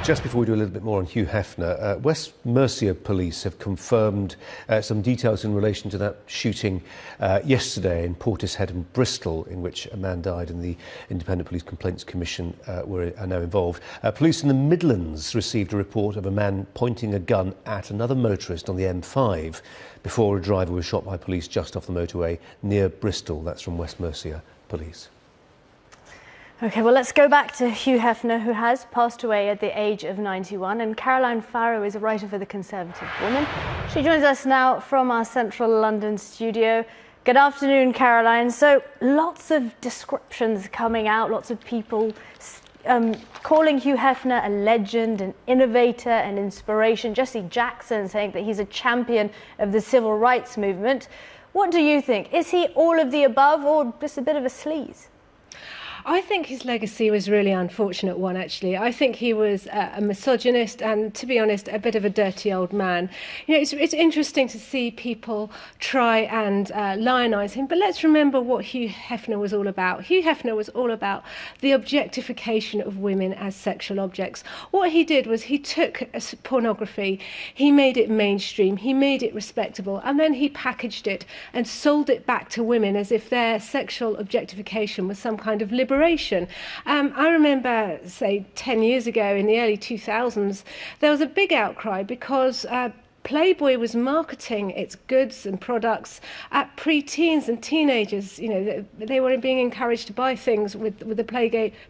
Just before we do a little bit more on Hugh Hefner, West Mercia police have confirmed some details in relation to that shooting yesterday in Portishead and Bristol, in which a man died, and the Independent Police Complaints Commission are now involved. Police in the Midlands received a report of a man pointing a gun at another motorist on the M5 before a driver was shot by police just off the motorway near Bristol. That's from West Mercia Police. OK, well, let's go back to Hugh Hefner, who has passed away at the age of 91. And Caroline Farrow is a writer for The Conservative Woman. She joins us now from our central London studio. Good afternoon, Caroline. So lots of descriptions coming out, lots of people calling Hugh Hefner a legend, an innovator, an inspiration. Jesse Jackson saying that he's a champion of the civil rights movement. What do you think? Is he all of the above or just a bit of a sleaze? I think his legacy was really an unfortunate one, actually. I think he was a misogynist and, to be honest, a bit of a dirty old man. You know, it's interesting to see people try and lionise him, but let's remember what Hugh Hefner was all about. Hugh Hefner was all about the objectification of women as sexual objects. What he did was he took pornography, he made it mainstream, he made it respectable, and then he packaged it and sold it back to women as if their sexual objectification was some kind of liberation. I remember, say, 10 years ago in the early 2000s, there was a big outcry because Playboy was marketing its goods and products at pre-teens and teenagers. You know, they were being encouraged to buy things with the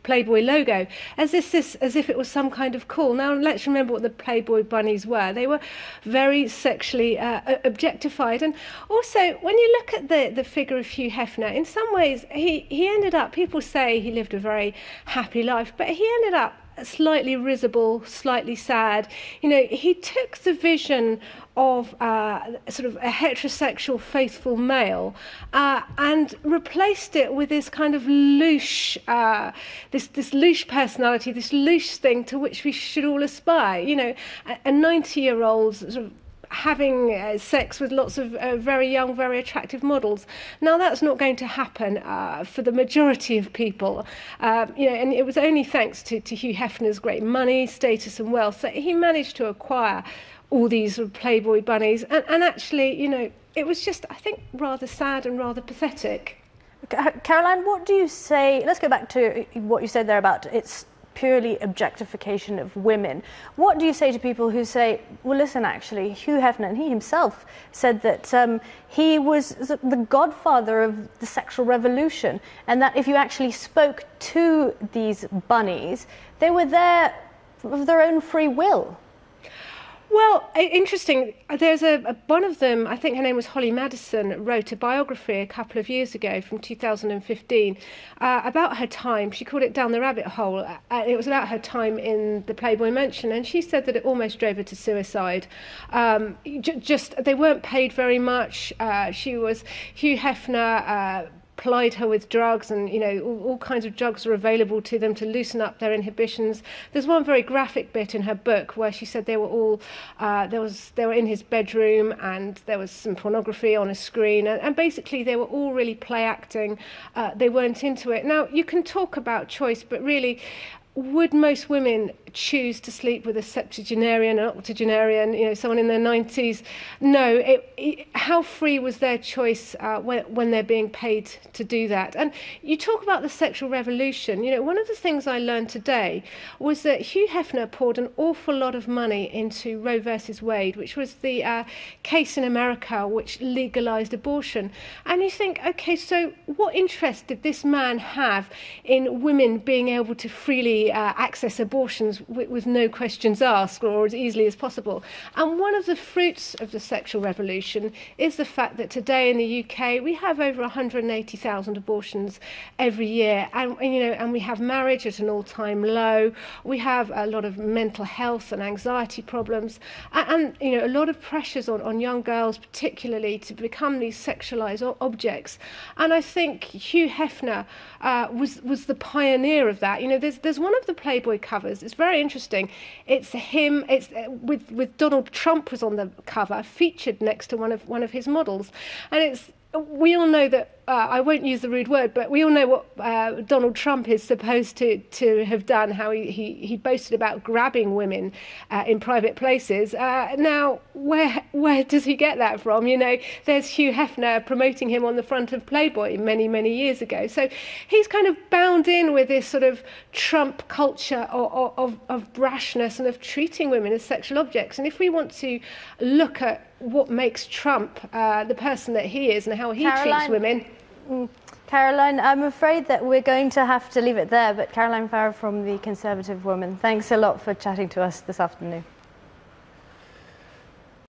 Playboy logo, as if it was some kind of cool. Now, let's remember what the Playboy bunnies were. They were very sexually objectified. And also, when you look at the figure of Hugh Hefner, in some ways, he ended up, people say he lived a very happy life, but he ended up slightly risible, slightly sad. You know, he took the vision of sort of a heterosexual faithful male and replaced it with this kind of louche, this louche personality, this louche thing to which we should all aspire. You know, a 90-year-old sort of having sex with lots of very young, very attractive models. Now, that's not going to happen for the majority of people. You know, and it was only thanks to Hugh Hefner's great money, status and wealth that he managed to acquire all these sort of Playboy bunnies. And actually, you know, it was just, I think, rather sad and rather pathetic. Caroline, what do you say? Let's go back to what you said there about it's purely objectification of women. What do you say to people who say, well, listen, actually, Hugh Hefner, and he himself said that he was the godfather of the sexual revolution, and that if you actually spoke to these bunnies, they were there of their own free will? Well, interesting. There's one of them, I think her name was Holly Madison, wrote a biography a couple of years ago from 2015 about her time. She called it Down the Rabbit Hole. It was about her time in the Playboy Mansion, and she said that it almost drove her to suicide. Just they weren't paid very much. Hugh Hefner plied her with drugs, and you know, all kinds of drugs were available to them to loosen up their inhibitions. There's one very graphic bit in her book where she said they were all they were in his bedroom, and there was some pornography on a screen, and basically they were all really play acting. They weren't into it. Now, you can talk about choice, but really, would most women choose to sleep with a septuagenarian, an octogenarian, you know, someone in their 90s? No. How free was their choice when they're being paid to do that? And you talk about the sexual revolution. You know, one of the things I learned today was that Hugh Hefner poured an awful lot of money into Roe versus Wade, which was the case in America which legalized abortion. And you think, okay, so what interest did this man have in women being able to freely access abortions with no questions asked, or as easily as possible? And one of the fruits of the sexual revolution is the fact that today in the UK we have over 180,000 abortions every year, and you know, and we have marriage at an all-time low. We have a lot of mental health and anxiety problems, and you know, a lot of pressures on young girls, particularly, to become these sexualized objects. And I think Hugh Hefner was the pioneer of that. You know, there's one of the Playboy covers. It's very interesting. It's him. It's with Donald Trump was on the cover, featured next to one of his models, and we all know that I won't use the rude word, but we all know what Donald Trump is supposed to have done, how he boasted about grabbing women in private places. Now, where does he get that from? You know, there's Hugh Hefner promoting him on the front of Playboy many, many years ago. So he's kind of bound in with this sort of Trump culture of brashness and of treating women as sexual objects. And if we want to look at what makes Trump the person that he is and how he treats women. Caroline, I'm afraid that we're going to have to leave it there, but Caroline Farrow from the Conservative Woman, thanks a lot for chatting to us this afternoon.